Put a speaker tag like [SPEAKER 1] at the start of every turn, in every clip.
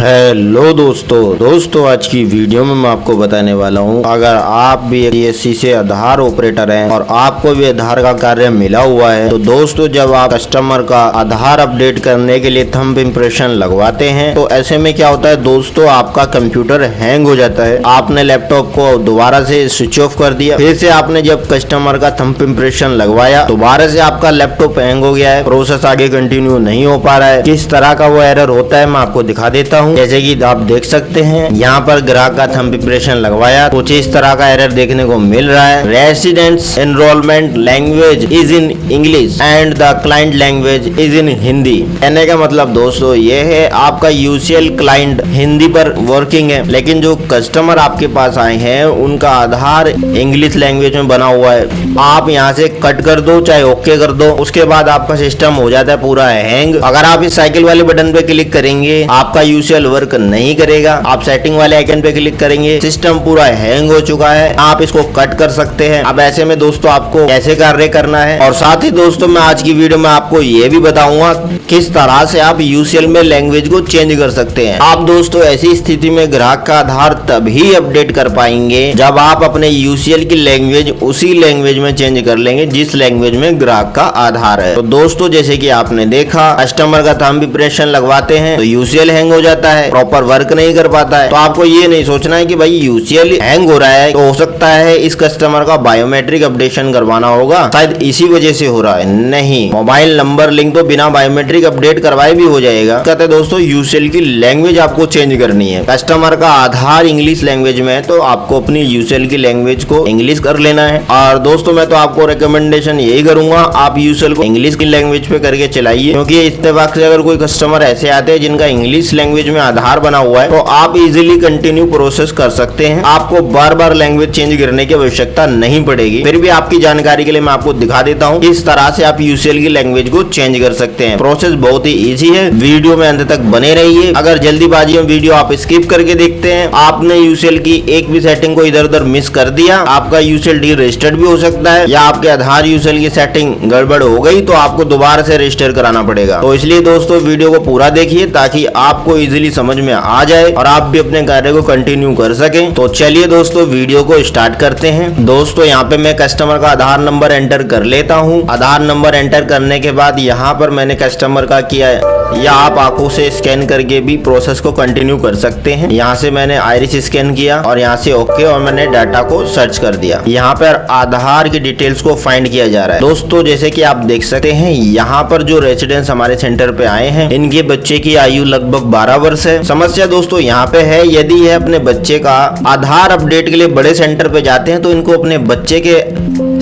[SPEAKER 1] Hello दोस्तों आज की वीडियो में मैं आपको बताने वाला हूं, अगर आप भी DSC से आधार ऑपरेटर हैं और आपको भी आधार का कार्य मिला हुआ है तो दोस्तों जब आप कस्टमर का आधार अपडेट करने के लिए थंब इम्प्रेशन लगवाते हैं तो ऐसे में क्या होता है दोस्तों, आपका कंप्यूटर हैंग हो जाता है। आपने लैपटॉप को दोबारा से स्विच ऑफ कर दिया, फिर से आपने जब कस्टमर का थंब इम्प्रेशन लगवाया दोबारा से आपका लैपटॉप हैंग हो गया है, प्रोसेस आगे कंटिन्यू नहीं हो पा रहा है। किस तरह का वो एरर होता है मैं आपको दिखा देता हूँ। जैसे कि आप देख सकते हैं यहाँ पर ग्राहक का थंब इम्प्रेशन लगवाया, कुछ इस तरह का एरर देखने को मिल रहा है। Residents enrolment language is in English and the client language is in Hindi. कहने का मतलब दोस्तों ये है आपका यूसीएल क्लाइंट हिंदी पर वर्किंग है, लेकिन जो कस्टमर आपके पास आए हैं उनका आधार इंग्लिश लैंग्वेज में बना हुआ है। आप यहाँ से कट कर दो चाहे ओके कर दो, उसके बाद आपका सिस्टम हो जाता है पूरा हैंग। अगर आप इस साइकिल वाले बटन पे क्लिक करेंगे आपका यूसीएल वर्क नहीं करेगा। आप सेटिंग वाले आइकन पे क्लिक करेंगे, सिस्टम पूरा हैंग हो चुका है, आप इसको कट कर सकते हैं। अब ऐसे में दोस्तों आपको कैसे कार्य करना है, और साथ ही दोस्तों मैं आज की वीडियो में आपको ये भी बताऊंगा किस तरह से आप यूसीएल में लैंग्वेज को चेंज कर सकते हैं। आप दोस्तों ऐसी स्थिति में ग्राहक का आधार तभी अपडेट कर पाएंगे जब आप अपने यूसीएल की लैंग्वेज उसी लैंग्वेज में चेंज कर लेंगे जिस लैंग्वेज में ग्राहक का आधार है। तो दोस्तों जैसे कि आपने देखा कस्टमर का थंब इम्प्रेशन लगवाते हैं तो यूसीएल हैंग हो जाता है, प्रॉपर वर्क नहीं कर पाता है। तो आपको ये नहीं सोचना है कि भाई यूसीएल हैंग हो रहा है तो हो सकता है इस कस्टमर का बायोमेट्रिक अपडेशन करवाना होगा, शायद इसी वजह से हो रहा है। नहीं, मोबाइल नंबर लिंक तो बिना बायोमेट्रिक अपडेट करवाए भी हो जाएगा। कहते हैं दोस्तों यूसीएल की लैंग्वेज आपको चेंज करनी है। कस्टमर का आधार इंग्लिश लैंग्वेज में है तो आपको अपनी यूसीएल की लैंग्वेज को इंग्लिश कर लेना है। और दोस्तों मैं तो आपको रिकमेंडेशन यही करूंगा आप यूसीएल को इंग्लिश की लैंग्वेज पे करके चलाइए, क्योंकि इत्तेफाक से अगर कोई कस्टमर ऐसे आते हैं जिनका इंग्लिश लैंग्वेज में आधार बना हुआ है तो आप इजीली कंटिन्यू प्रोसेस कर सकते हैं। आपको बार बार लैंग्वेज चेंज करने की आवश्यकता नहीं पड़ेगी। फिर भी आपकी जानकारी के लिए मैं आपको दिखा देता हूँ किस तरह से आप यूसीएल की लैंग्वेज को चेंज कर सकते हैं। प्रोसेस बहुत ही इजी है, वीडियो में अंत तक बने रहिए। अगर जल्दीबाजी में वीडियो आप स्किप करके देखते हैं, आपने यूसीएल की एक भी सेटिंग को इधर उधर मिस कर दिया, आपका यूसीएल डी रजिस्टर्ड भी हो सकता है, या आपके आधार यूसीएल की सेटिंग गड़बड़ हो गई तो आपको दोबारा से रजिस्टर कराना पड़ेगा। तो इसलिए दोस्तों वीडियो को पूरा देखिए ताकि आपको इजीली समझ में आ जाए और आप भी अपने कार्य को कंटिन्यू कर सकें। तो चलिए दोस्तों वीडियो को स्टार्ट करते हैं। दोस्तों यहाँ पे मैं कस्टमर का आधार नंबर एंटर कर लेता हूँ। आधार नंबर एंटर करने के बाद यहाँ पर मैंने कस्टमर का किया है, या आप आंखों से स्कैन करके भी प्रोसेस को कंटिन्यू कर सकते हैं। यहाँ से मैंने आइरिस स्कैन किया और यहाँ से ओके, और मैंने डाटा को सर्च कर दिया। यहाँ पर आधार की डिटेल्स को फाइंड किया जा रहा है। दोस्तों जैसे कि आप देख सकते हैं यहाँ पर जो रेसिडेंट्स हमारे सेंटर पे आए हैं इनके बच्चे की आयु लगभग 12 वर्ष है। समस्या दोस्तों यहाँ पे है, यदि ये अपने बच्चे का आधार अपडेट के लिए बड़े सेंटर पे जाते हैं तो इनको अपने बच्चे के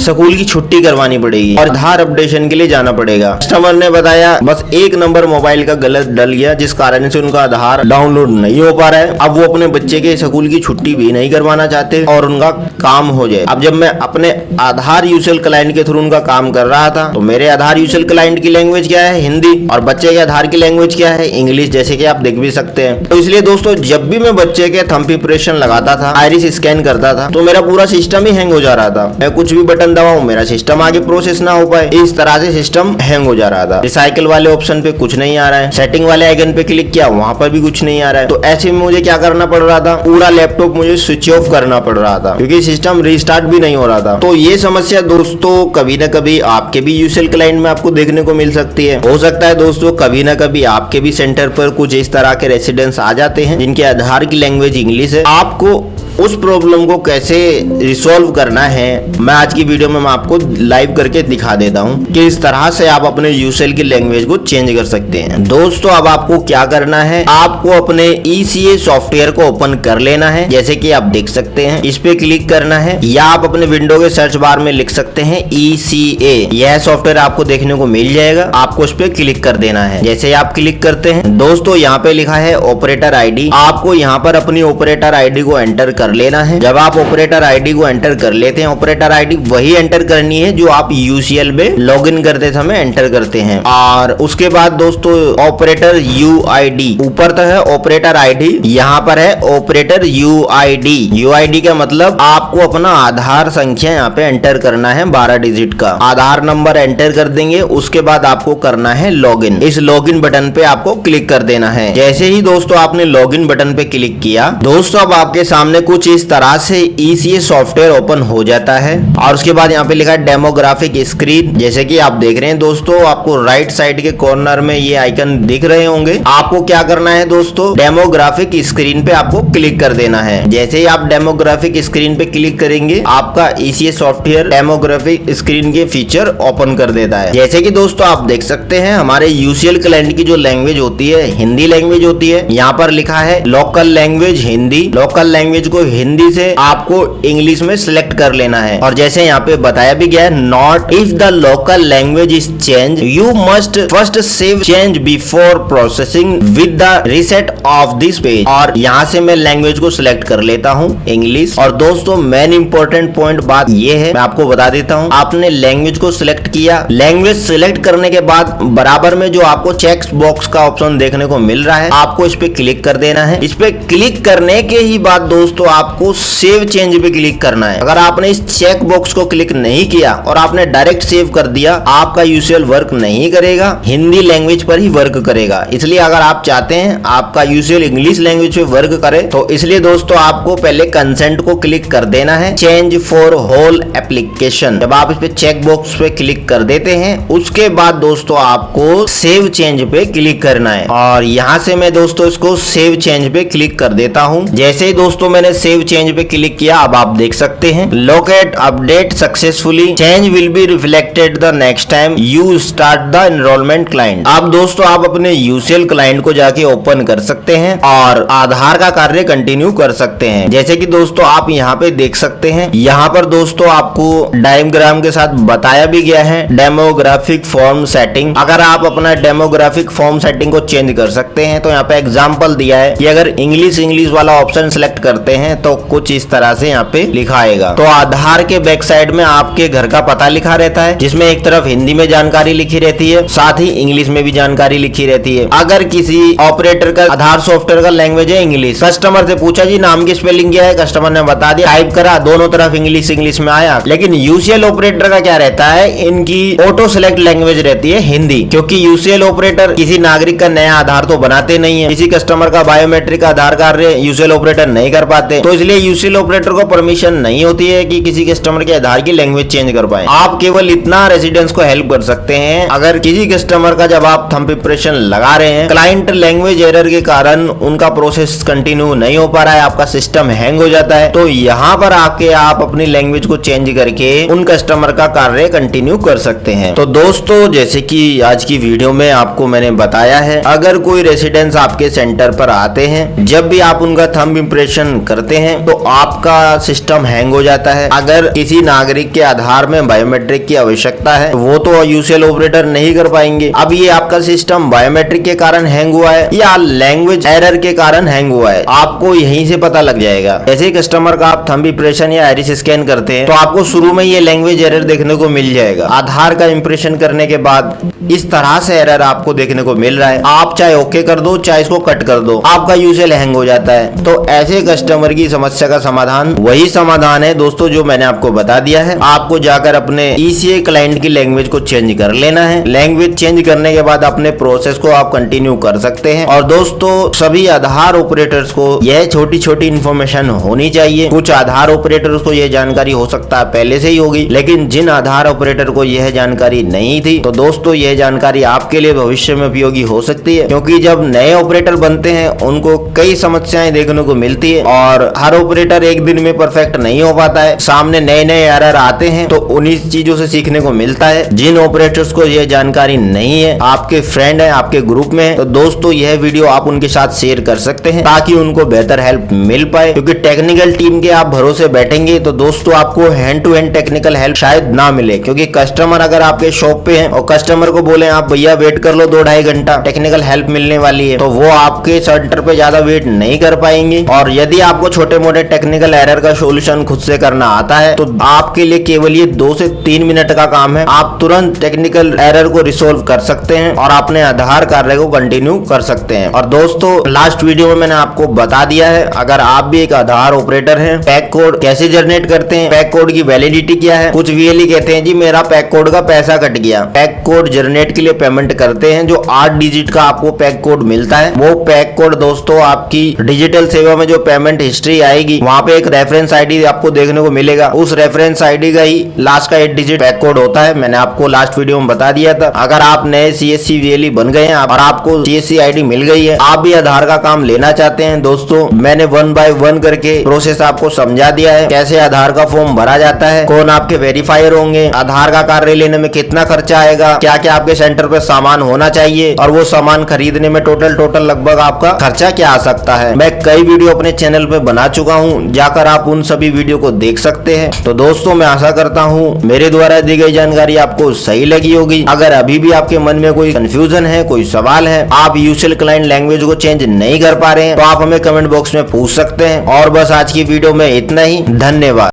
[SPEAKER 1] स्कूल की छुट्टी करवानी पड़ेगी और आधार अपडेशन के लिए जाना पड़ेगा। कस्टमर ने बताया बस एक नंबर मोबाइल का गलत डल गया जिस कारण से उनका आधार डाउनलोड नहीं हो पा रहा है। अब वो अपने बच्चे के स्कूल की छुट्टी भी नहीं करवाना चाहते और उनका काम हो जाए। अब जब मैं अपने आधार यूसीएल क्लाइंट के थ्रू उनका काम कर रहा था तो मेरे आधार यूसीएल क्लाइंट की लैंग्वेज क्या है, हिंदी, और बच्चे के आधार की लैंग्वेज क्या है, इंग्लिश, जैसे कि आप देख भी सकते हैं। तो इसलिए दोस्तों जब भी मैं बच्चे के थंब इम्प्रेशन लगाता था, आइरिस स्कैन करता था तो मेरा पूरा सिस्टम ही हैंग हो जा रहा था। मैं कुछ भी बटन दबाऊं मेरा सिस्टम आगे प्रोसेस ना हो पाए, इस तरह से सिस्टम हैंग हो जा रहा था। रिसाइकल वाले ऑप्शन पे कुछ नहीं आ रहा है, सेटिंग वाले आइकन पे क्लिक किया वहां पर भी कुछ नहीं आ रहा है। तो ऐसे में मुझे क्या करना पड़ रहा था, पूरा लैपटॉप मुझे स्विच ऑफ करना पड़ रहा था क्योंकि सिस्टम रीस्टार्ट भी नहीं हो रहा था। तो ये समस्या दोस्तों कभी ना कभी आपके भी यूसीएल क्लाइंट में आपको देखने को मिल सकती है। हो सकता है दोस्तों कभी ना कभी आपके भी सेंटर पर कुछ इस तरह के रेसिडेंट्स आ जाते हैं जिनके आधार की लैंग्वेज इंग्लिश है। आपको उस प्रॉब्लम को कैसे रिसॉल्व करना है मैं आज की वीडियो में मैं आपको लाइव करके दिखा देता हूं कि इस तरह से आप अपने यूसीएल की लैंग्वेज को चेंज कर सकते हैं। दोस्तों अब आपको क्या करना है, आपको अपने ECA सॉफ्टवेयर को ओपन कर लेना है। जैसे कि आप देख सकते हैं इस पे क्लिक करना है, या आप अपने विंडो के सर्च बार में लिख सकते हैं ECA। यह सॉफ्टवेयर आपको देखने को मिल जाएगा, आपको इस पे क्लिक कर देना है। जैसे आप क्लिक करते हैं दोस्तों यहाँ पे लिखा है ऑपरेटर ID, आपको यहाँ पर अपनी ऑपरेटर ID को एंटर कर कर लेना है। जब आप ऑपरेटर आईडी को एंटर कर लेते हैं, ऑपरेटर आईडी वही एंटर करनी है जो आप यूसीएल में लॉगिन करते समय एंटर करते हैं। और उसके बाद दोस्तों ऑपरेटर यूआईडी ऊपर तो है ऑपरेटर आईडी, यहाँ पर है ऑपरेटर यूआईडी। यूआईडी का मतलब आपको अपना आधार संख्या यहाँ पे एंटर करना है, 12 डिजिट का आधार नंबर एंटर कर देंगे। उसके बाद आपको करना है लॉगिन। इस लॉगिन बटन पे आपको क्लिक कर देना है। जैसे ही दोस्तों आपने लॉगिन बटन पे क्लिक किया, दोस्तों अब आपके सामने कुछ इस तरह से ईसीएस सॉफ्टवेयर ओपन हो जाता है। और उसके बाद यहाँ पे लिखा है डेमोग्राफिक स्क्रीन। जैसे कि आप देख रहे हैं दोस्तों, आपको राइट साइड के कॉर्नर में ये आइकन दिख रहे होंगे। आपको क्या करना है दोस्तों, डेमोग्राफिक स्क्रीन पे आपको क्लिक कर देना है। जैसे ही आप डेमोग्राफिक स्क्रीन पे क्लिक करेंगे, आपका ईसीएस सॉफ्टवेयर डेमोग्राफिक स्क्रीन के फीचर ओपन कर देता है। जैसे कि दोस्तों आप देख सकते हैं, हमारे यूसीएल क्लाइंट की जो लैंग्वेज होती है हिंदी लैंग्वेज होती है। यहाँ पर लिखा है local language Hindi. Local language को हिंदी से आपको इंग्लिश में सिलेक्ट कर लेना है। और जैसे यहाँ पे बताया भी गया है, not if the local language is change you must first save change before processing with the reset of this page. और यहाँ से मैं लैंग्वेज को सिलेक्ट कर लेता हूँ इंग्लिश। और दोस्तों मेन इंपॉर्टेंट पॉइंट बात ये है, मैं आपको बता देता हूँ, आपने लैंग्वेज को सिलेक्ट किया। लैंग्वेज सिलेक्ट करने के बाद बराबर में जो आपको चेक बॉक्स का ऑप्शन देखने को मिल रहा है, आपको इस पे क्लिक कर देना है। इस पे क्लिक करने के ही बाद दोस्तों आपको सेव चेंज पे क्लिक करना है। अगर आपने इस चेक बॉक्स को क्लिक नहीं किया और आपने डायरेक्ट सेव कर दिया, आपका यूसीएल वर्क नहीं करेगा, हिंदी लैंग्वेज पर ही वर्क करेगा। इसलिए अगर आप चाहते हैं आपका यूसीएल इंग्लिश लैंग्वेज पे वर्क करे, तो इसलिए दोस्तों आपको पहले कंसेंट को क्लिक कर देना है, चेंज फॉर होल एप्लीकेशन। जब आप इस पे चेक बॉक्स पे क्लिक कर देते हैं, उसके बाद दोस्तों आपको सेव चेंज पे क्लिक करना है। और यहाँ से मैं दोस्तों इसको सेव चेंज पे क्लिक कर देता हूँ। जैसे ही दोस्तों मैंने सेव चेंज पे क्लिक किया, अब आप देख सकते हैं locate update successfully, change will be reflected the next time you start the enrolment client. अब दोस्तों आप अपने यूसीएल क्लाइंट को जाके ओपन कर सकते हैं और आधार का कार्य कंटिन्यू कर सकते हैं। जैसे कि दोस्तों आप यहाँ पे देख सकते हैं, यहाँ पर दोस्तों आपको डायग्राम के साथ बताया भी गया है डेमोग्राफिक फॉर्म सेटिंग। अगर आप अपना डेमोग्राफिक फॉर्म सेटिंग को चेंज कर सकते हैं, तो यहाँ पे एग्जांपल दिया है कि अगर इंग्लिश वाला ऑप्शन सिलेक्ट करते हैं तो कुछ इस तरह से यहाँ पे लिखा आएगा। तो आधार के बैक साइड में आपके घर का पता लिखा रहता है, जिसमें एक तरफ हिंदी में जानकारी लिखी रहती है, साथ ही इंग्लिश में भी जानकारी लिखी रहती है। अगर किसी ऑपरेटर का आधार सॉफ्टवेयर का लैंग्वेज है इंग्लिश, कस्टमर से पूछा जी नाम की स्पेलिंग क्या है, कस्टमर ने बता दिया, टाइप करा, दोनों तरफ इंग्लिश में आया। लेकिन यूसीएल ऑपरेटर का क्या रहता है, इनकी ऑटो सिलेक्ट लैंग्वेज रहती है हिंदी, क्योंकि यूसीएल ऑपरेटर किसी नागरिक का नया आधार तो बनाते नहीं है, किसी कस्टमर का बायोमेट्रिक आधार कार्य यूसीएल ऑपरेटर नहीं कर पाते। तो इसलिए यूसीएल ऑपरेटर को परमिशन नहीं होती है कि किसी कस्टमर के आधार की लैंग्वेज चेंज कर पाए। आप केवल इतना रेजिडेंट्स को हेल्प कर सकते हैं, अगर किसी कस्टमर का जब आप थंब इंप्रेशन लगा रहे हैं, क्लाइंट लैंग्वेज एरर के कारण उनका प्रोसेस कंटिन्यू नहीं हो पा रहा है, आपका सिस्टम हैंग हो जाता है, तो यहाँ पर आके आप अपनी लैंग्वेज को चेंज करके उन कस्टमर का कार्य कंटिन्यू कर सकते हैं। तो दोस्तों जैसे कि आज की वीडियो में आपको मैंने बताया है, अगर कोई रेसिडेंट्स आपके सेंटर पर आते हैं, जब भी आप उनका थंब इंप्रेशन करते हैं तो आपका सिस्टम हैंग हो जाता है। अगर किसी नागरिक के आधार में बायोमेट्रिक की आवश्यकता है, वो तो यूसीएल ऑपरेटर नहीं कर पाएंगे। अब ये आपका सिस्टम बायोमेट्रिक के कारण हैंग हुआ है या लैंग्वेज एरर के कारण हैंग हुआ है, आपको यहीं से पता लग जाएगा। जैसे ही कस्टमर का आप थंब इंप्रेशन या आइरिस स्कैन करते हैं, तो आपको शुरू में ये लैंग्वेज एरर देखने को मिल जाएगा। आधार का इंप्रेशन करने के बाद इस तरह से एरर आपको देखने को मिल रहा है। आप चाहे ओके कर दो, चाहे इसको कट कर दो, आपका यूसीएल हैंग हो जाता है। तो ऐसे कस्टमर की समस्या का समाधान वही समाधान है दोस्तों जो मैंने आपको बता दिया है। आपको जाकर अपने ईसीए क्लाइंट की लैंग्वेज को चेंज कर लेना है। लैंग्वेज चेंज करने के बाद अपने प्रोसेस को आप कंटिन्यू कर सकते हैं। और दोस्तों सभी आधार ऑपरेटर्स को यह छोटी छोटी इन्फॉर्मेशन होनी चाहिए। कुछ आधार ऑपरेटर्स को यह जानकारी हो सकता है पहले से ही होगी, लेकिन जिन आधार ऑपरेटर को यह जानकारी नहीं थी, तो दोस्तों यह जानकारी आपके लिए भविष्य में उपयोगी हो सकती है। क्योंकि जब नए ऑपरेटर बनते हैं, उनको कई समस्याएं देखने को मिलती है और हर ऑपरेटर एक दिन में परफेक्ट नहीं हो पाता है। सामने नए नए एरर आते हैं, तो उन्हीं चीजों से सीखने को मिलता है। जिन ऑपरेटर्स को यह जानकारी नहीं है, आपके फ्रेंड है, आपके ग्रुप में है, तो दोस्तों यह वीडियो आप उनके साथ शेयर कर सकते हैं ताकि उनको बेहतर हेल्प मिल पाए। क्योंकि टेक्निकल टीम के आप भरोसे बैठेंगे तो दोस्तों आपको hand to hand technical help शायद ना मिले। क्योंकि कस्टमर अगर आपके शॉप पे है और कस्टमर को बोले आप भैया वेट कर लो 2-2.5 घंटा, टेक्निकल हेल्प मिलने वाली है, तो वो आपके सेंटर पे ज्यादा वेट नहीं कर पाएंगे। और यदि आपको छोटे मोटे टेक्निकल एरर का सोल्यूशन खुद से करना आता है तो आपके लिए केवल ये 2 से 3 मिनट का काम है। आप तुरंत टेक्निकल एरर को रिसोल्व कर सकते हैं और अपने आधार कार्य को कंटिन्यू कर सकते हैं। और दोस्तों लास्ट वीडियो में मैंने आपको बता दिया है, अगर आप भी एक आधार ऑपरेटर हैं, पैक कोड कैसे जनरेट करते हैं, पैक कोड की वैलिडिटी क्या है। कुछ वीएलई कहते हैं जी मेरा पैक कोड का पैसा कट गया। पैक कोड जनरेट के लिए पेमेंट करते हैं, जो 8 डिजिट का आपको पैक कोड मिलता है। वो पैक कोड दोस्तों आपकी डिजिटल सेवा में जो पेमेंट हिस्ट्री आएगी वहां पे एक रेफरेंस आईडी आपको देखने को मिलेगा। उस रेफरेंस आईडी का ही लास्ट का 8 डिजिट पैक कोड होता है। मैंने आपको लास्ट वीडियो में बता दिया था। अगर आप नए सीएससी वीएलई बन गए हैं और आपको सीएससी आईडी मिल गई है, आप भी आधार का काम लेना चाहते हैं दोस्तों, मैंने 1 बाय 1 करके प्रोसेस आपको समझा दिया है। कैसे आधार का फॉर्म भरा जाता है, कौन आपके वेरीफायर होंगे, आधार का कार्य लेने में कितना खर्चा आएगा, क्या क्या आपके सेंटर पे सामान होना चाहिए और वो सामान खरीदने में टोटल लगभग आपका खर्चा क्या आ सकता है। मैं कई वीडियो अपने चैनल पे बना चुका हूँ, जाकर आप उन सभी वीडियो को देख सकते हैं। तो दोस्तों मैं आशा करता हूँ मेरे द्वारा दी गई जानकारी आपको सही लगी होगी। अगर अभी भी आपके मन में कोई कंफ्यूजन है, कोई सवाल है, आप यूजुअल क्लाइंट लैंग्वेज को चेंज नहीं कर पा रहे हैं, तो आप हमें कमेंट बॉक्स में पूछ सकते हैं। और बस आज की वीडियो में इतना ही। धन्यवाद।